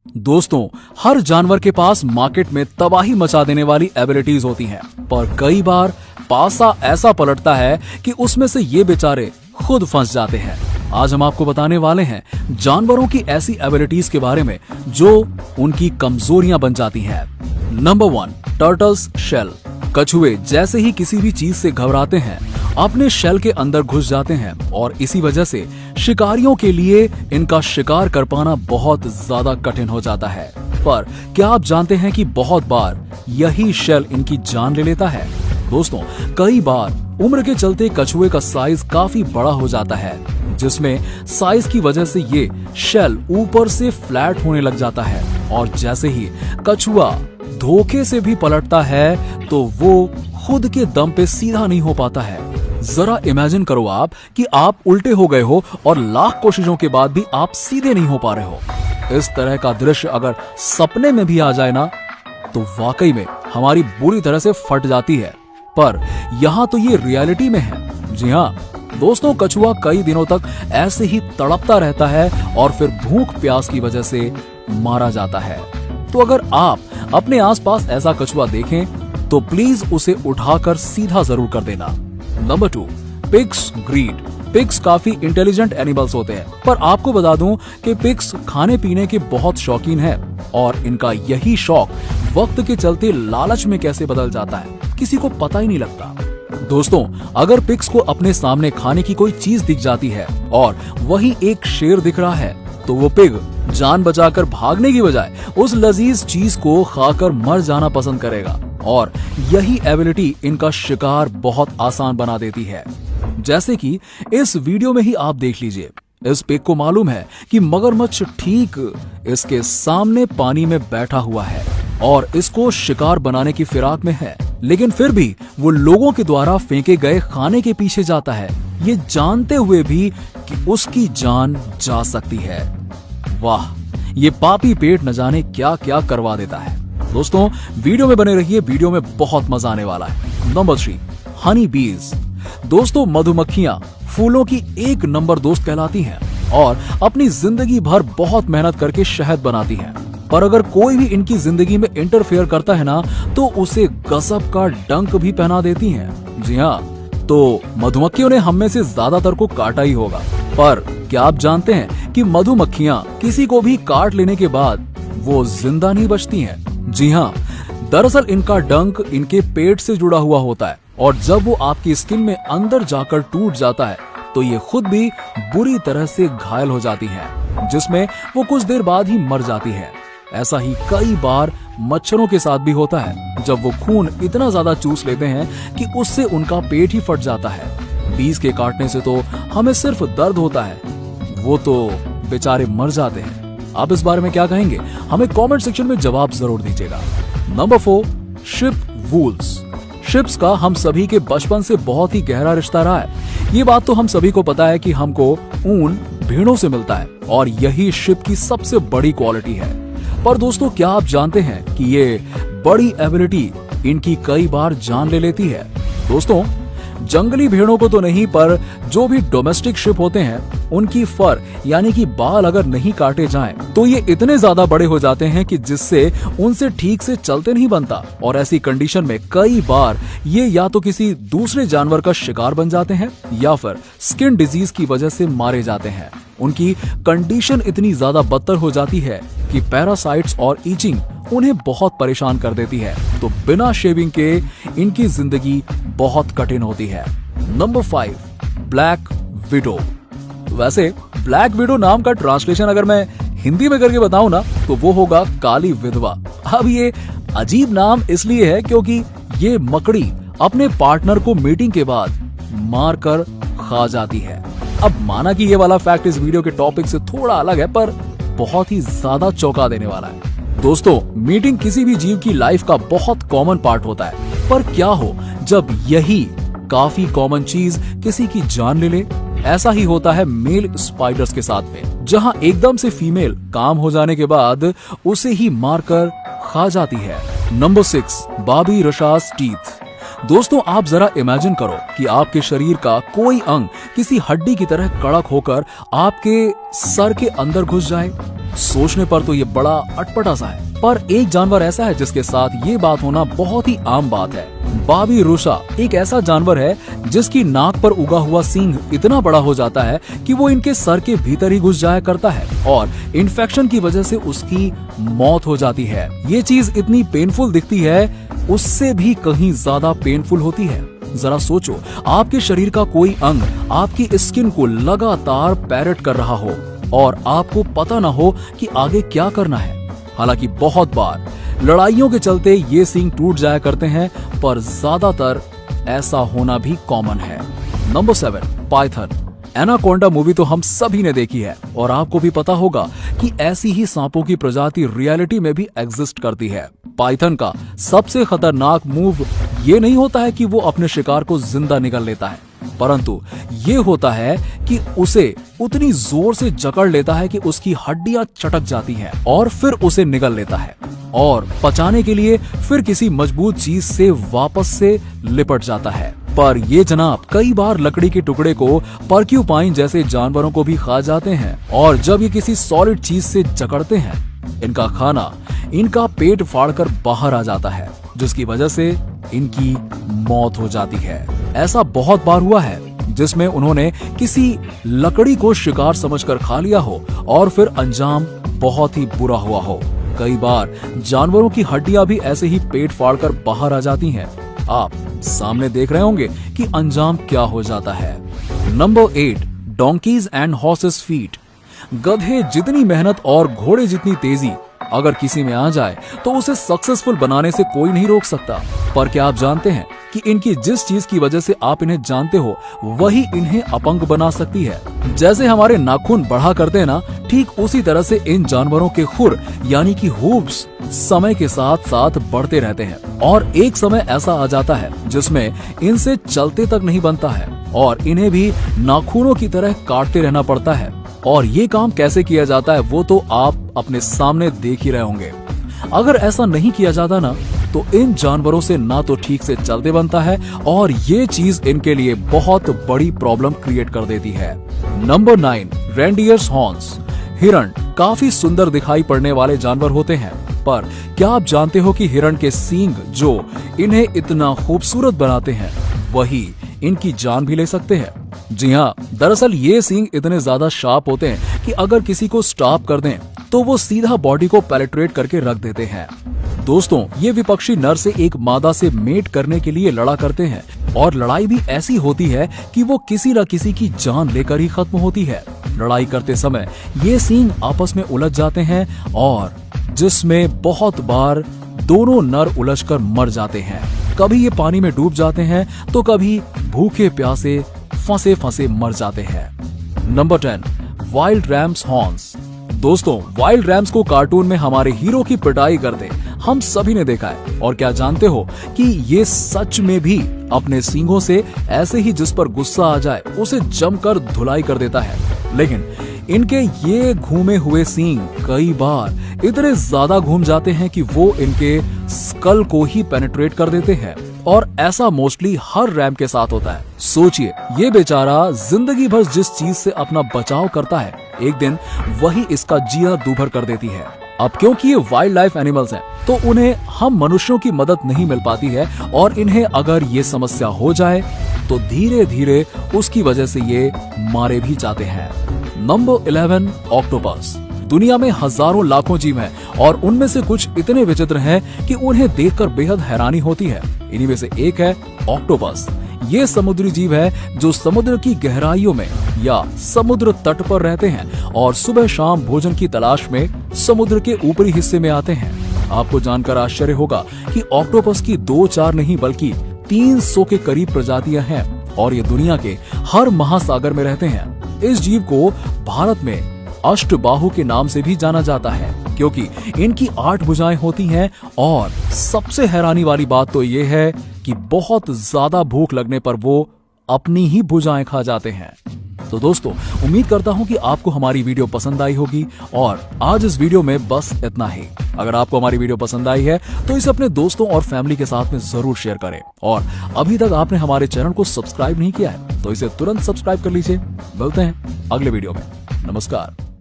दोस्तों, हर जानवर के पास मार्केट में तबाही मचा देने वाली एबिलिटीज होती हैं, पर कई बार पासा ऐसा पलटता है कि उसमें से ये बेचारे खुद फंस जाते हैं। आज हम आपको बताने वाले हैं जानवरों की ऐसी एबिलिटीज के बारे में जो उनकी कमजोरियां बन जाती हैं। Number 1, turtle's shell. कछुए जैसे ही किसी भी चीज से घबराते हैं अपने शेल के अंदर घुस जाते हैं और इसी वजह से शिकारियों के लिए इनका शिकार कर पाना बहुत ज्यादा कठिन हो जाता है। पर क्या आप जानते हैं कि बहुत बार यही शेल इनकी जान ले लेता है? दोस्तों, कई बार उम्र के चलते कछुए का साइज काफी बड़ा हो जाता है, जिसमें साइज की वजह से ये शेल ऊपर से फ्लैट होने लग जाता है और जैसे ही कछुआ धोखे से भी पलटता है तो वो खुद के दम पे सीधा नहीं हो पाता है। जरा इमेजिन करो आप कि आप उल्टे हो गए हो और लाख कोशिशों के बाद भी आप सीधे नहीं हो पा रहे हो। इस तरह का दृश्य अगर सपने में भी आ जाए ना तो वाकई में हमारी बुरी तरह से फट जाती है। पर यहाँ तो ये रियलिटी में है। जी हाँ दोस्तों, कछुआ कई दिनों तक ऐसे ही तड़पता रहता है और फिर भूख प्यास की वजह से मारा जाता है। तो अगर आप अपने आसपास ऐसा कछुआ देखें तो प्लीज उसे उठाकर सीधा जरूर कर देना। Number 2, pig's greed. पिग्स काफी इंटेलिजेंट एनिमल्स होते हैं, पर आपको बता दूं कि पिग्स खाने पीने के बहुत शौकीन हैं और इनका यही शौक वक्त के चलते लालच में कैसे बदल जाता है किसी को पता ही नहीं लगता। दोस्तों, अगर पिग्स को अपने सामने खाने की कोई चीज दिख जाती है और वही एक शेर दिख रहा है तो वो पिग जान बचाकर भागने की बजाय उस लजीज चीज को खाकर मर जाना पसंद करेगा और यही एबिलिटी इनका शिकार बहुत आसान बना देती है। जैसे कि इस वीडियो में ही आप देख लीजिए, इस पिग को मालूम है कि मगरमच्छ ठीक इसके सामने पानी में बैठा हुआ है और इसको शिकार बनाने की फिराक में है, लेकिन फिर भी वो लोगों के द्वारा फेंके गए खाने के पीछे जाता है, ये जानते हुए भी कि उसकी जान जा सकती है। वाह, ये पापी पेट न जाने क्या क्या करवा देता है। दोस्तों, वीडियो में बने रहिए, वीडियो में बहुत मजा आने वाला है। नंबर 3, हनी बीज। दोस्तों, मधुमक्खियां फूलों की एक नंबर दोस्त कहलाती हैं और अपनी जिंदगी भर बहुत मेहनत करके शहद बनाती हैं, पर अगर कोई भी इनकी जिंदगी में इंटरफेयर करता है ना तो उसे गजब का डंक भी पहना देती हैं। जी हाँ, तो मधुमक्खियों ने हम में से ज्यादातर को काटा ही होगा, पर क्या आप जानते हैं कि मधुमक्खियां किसी को भी काट लेने के बाद वो जिंदा नहीं बचती हैं? जी हाँ, दरअसल इनका डंक इनके पेट से जुड़ा हुआ होता है और जब वो आपकी स्किन में अंदर जाकर टूट जाता है तो ये खुद भी बुरी तरह से घायल हो जाती हैं, जिसमें वो कुछ देर बाद ही मर जाती है। ऐसा ही कई बार मच्छरों के साथ भी होता है, जब वो खून इतना ज्यादा चूस लेते हैं कि उससे उनका पेट ही फट जाता है। बीज के काटने से तो हमें सिर्फ दर्द होता है, वो तो बेचारे मर जाते हैं। आप इस बारे में क्या कहेंगे? हमें कमेंट सेक्शन में जवाब जरूर दीजिएगा। Number 4, ship wools. शिप्स का हम सभी के बचपन से बहुत ही गहरा रिश्ता रहा है। ये बात तो हम सभी को पता है कि हमको ऊन भेड़ों से मिलता है और यही शिप की सबसे बड़ी क्वालिटी है। पर दोस्तों, क्या आप जानते हैं कि ये बड़ी एबिलिटी इनकी कई बार जान ले लेती है? दोस्तों, जंगली भेड़ों को तो नहीं, पर जो भी डोमेस्टिक शिप होते हैं उनकी फर यानी कि बाल अगर नहीं काटे जाएं तो ये इतने ज्यादा बड़े हो जाते हैं कि जिससे उनसे ठीक से चलते नहीं बनता और ऐसी कंडीशन में कई बार ये या तो किसी दूसरे जानवर का शिकार बन जाते हैं या फिर स्किन डिजीज की वजह से मारे जाते हैं। उनकी कंडीशन इतनी ज्यादा बदतर हो जाती है कि पैरासाइट्स और ईचिंग उन्हें बहुत परेशान कर देती है, तो बिना शेविंग के इनकी जिंदगी बहुत कठिन होती है। Number 5, black window. वैसे ब्लैक विडो नाम का ट्रांसलेशन अगर मैं हिंदी में करके बताऊं ना तो वो होगा काली विधवा। अब ये अजीब नाम इसलिए है क्योंकि ये मकड़ी अपने पार्टनर को मीटिंग के बाद मार कर खा जाती है। अब माना कि ये वाला फैक्ट इस वीडियो के टॉपिक से थोड़ा अलग है, पर बहुत ही ज्यादा चौंका देने वाला है। दोस्तों, मीटिंग किसी भी जीव की लाइफ का बहुत कॉमन पार्ट होता है, पर क्या हो जब यही काफी कॉमन चीज किसी की जान ले ले? ऐसा ही होता है मेल स्पाइडर्स के साथ में, जहां एकदम से फीमेल काम हो जाने के बाद उसे ही मारकर खा जाती है। नंबर 6, बाबी रशास टीथ। दोस्तों, आप जरा इमेजिन करो कि आपके शरीर का कोई अंग किसी हड्डी की तरह कड़क होकर आपके सर के अंदर घुस जाए। सोचने पर तो ये बड़ा अटपटा सा है, पर एक जानवर ऐसा है जिसके साथ ये बात होना बहुत ही आम बात है। बाबिरुसा एक ऐसा जानवर है जिसकी नाक पर उगा हुआ सींग इतना बड़ा हो जाता है कि वो इनके सर के भीतर ही घुस जाया करता है और इन्फेक्शन की वजह से उसकी मौत हो जाती है। ये चीज इतनी पेनफुल दिखती है, उससे भी कहीं ज्यादा पेनफुल होती है। जरा सोचो, आपके शरीर का कोई अंग आपकी स्किन को लगातार पैरेट कर रहा हो और आपको पता ना हो कि आगे क्या करना है। हालांकि बहुत बार लड़ाइयों के चलते ये सींग टूट जाया करते हैं, पर ज्यादातर ऐसा होना भी कॉमन है। Number 7, Python. एनाकोंडा मूवी तो हम सभी ने देखी है और आपको भी पता होगा कि ऐसी ही सांपों की प्रजाति रियलिटी में भी एग्जिस्ट करती है। पाइथन का सबसे खतरनाक मूव ये नहीं होता है कि वो अपने शिकार को जिंदा निगल लेता है, परंतु ये होता है कि उसे उतनी जोर से जकड़ लेता है कि उसकी हड्डियां चटक जाती हैं और फिर उसे निगल लेता है और पचाने के लिए फिर किसी मजबूत चीज से वापस से लिपट जाता है। पर ये जनाब कई बार लकड़ी के टुकड़े को पर्क्यूपाइन जैसे जानवरों को भी खा जाते हैं और जब ये किसी सॉलिड चीज से जकड़ते हैं, इनका खाना इनका पेट फाड़कर बाहर आ जाता है, जिसकी वजह से इनकी मौत हो जाती है। ऐसा बहुत बार हुआ है जिसमें उन्होंने किसी लकड़ी को शिकार समझकर खा लिया हो और फिर अंजाम बहुत ही बुरा हुआ हो। कई बार जानवरों की हड्डियां भी ऐसे ही पेट फाड़कर बाहर आ जाती हैं। आप सामने देख रहे होंगे कि अंजाम क्या हो जाता है। Number 8, donkey's and horses feet. गधे जितनी मेहनत और घोड़े जितनी तेजी अगर किसी में आ जाए तो उसे सक्सेसफुल बनाने से कोई नहीं रोक सकता। पर क्या आप जानते हैं कि इनकी जिस चीज की वजह से आप इन्हें जानते हो वही इन्हें अपंग बना सकती है। जैसे हमारे नाखून बढ़ा करते हैं ना, ठीक उसी तरह से इन जानवरों के खुर यानी कि हूव्स समय के साथ साथ बढ़ते रहते हैं और एक समय ऐसा आ जाता है जिसमें इनसे चलते तक नहीं बनता है और इन्हें भी नाखूनों की तरह काटते रहना पड़ता है। और ये काम कैसे किया जाता है वो तो आप अपने सामने देख ही रहे होंगे। अगर ऐसा नहीं किया जाता ना तो इन जानवरों से ना तो ठीक से चलते बनता है और ये चीज इनके लिए बहुत बड़ी प्रॉब्लम क्रिएट कर देती है। Number 9, reindeers horns. हिरण काफी सुंदर दिखाई पड़ने वाले जानवर होते हैं, पर क्या आप जानते हो कि हिरण के सींग जो इन्हें इतना खूबसूरत बनाते हैं वही इनकी जान भी ले सकते हैं। जी हाँ, दरअसल ये सींग इतने ज्यादा शार्प होते हैं कि अगर किसी को स्टॉप कर दें तो वो सीधा बॉडी को पेनिट्रेट करके रख देते हैं। दोस्तों, ये विपक्षी नर से एक मादा से मेट करने के लिए लड़ा करते हैं और लड़ाई भी ऐसी होती है कि वो किसी न किसी की जान लेकर ही खत्म होती है। लड़ाई करते समय ये सींग आपस में उलझ जाते हैं और जिसमें बहुत बार दोनों नर उलझकर मर जाते हैं। कभी ये पानी में डूब जाते हैं तो कभी भूखे प्यासे फंसे फंसे मर जाते हैं। Number 10, wild ram's horns. दोस्तों, वाइल्ड रैम्स को कार्टून में हमारे हीरो की पिटाई करते हम सभी ने देखा है और क्या जानते हो कि ये सच में भी अपने सींगों से ऐसे ही जिस पर गुस्सा आ जाए उसे जमकर धुलाई कर देता है। लेकिन इनके ये घूमे हुए सींग कई बार इतने ज्यादा घूम जाते हैं कि वो इनके स्कल को ही पेनिट्रेट कर देते हैं और ऐसा मोस्टली हर रैम के साथ होता है। सोचिए, ये बेचारा जिंदगी भर जिस चीज से अपना बचाव करता है, एक दिन वही इसका जीना दूभर कर देती है। अब क्योंकि ये वाइल्ड लाइफ एनिमल्स हैं, तो उन्हें हम मनुष्यों की मदद नहीं मिल पाती है और इन्हें अगर ये समस्या हो जाए तो धीरे धीरे उसकी वजह से ये मारे भी जाते हैं। Number 11, octopus. दुनिया में हजारों लाखों जीव हैं और उनमें से कुछ इतने विचित्र हैं कि उन्हें देखकर बेहद हैरानी होती है। इन्हीं में से एक है ऑक्टोपस। ये समुद्री जीव है जो समुद्र की गहराइयों में या समुद्र तट पर रहते हैं और सुबह शाम भोजन की तलाश में समुद्र के ऊपरी हिस्से में आते हैं। आपको जानकर आश्चर्य होगा कि ऑक्टोपस की 2-4 नहीं बल्कि 300 के करीब प्रजातियां हैं और ये दुनिया के हर महासागर में रहते हैं। इस जीव को भारत में अष्टबाहु के नाम से भी जाना जाता है क्योंकि इनकी 8 भुजाएं होती हैं और सबसे हैरानी वाली बात तो ये है कि बहुत ज्यादा भूख लगने पर वो अपनी ही भुजाएं खा जाते हैं। तो दोस्तों, उम्मीद करता हूं कि आपको हमारी वीडियो पसंद आई होगी और आज इस वीडियो में बस इतना ही। अगर आपको हमारी वीडियो पसंद आई है तो इसे अपने दोस्तों और फैमिली के साथ में जरूर शेयर करें और अभी तक आपने हमारे चैनल को सब्सक्राइब नहीं किया है तो इसे तुरंत सब्सक्राइब कर लीजिए। मिलते हैं अगले वीडियो में। नमस्कार।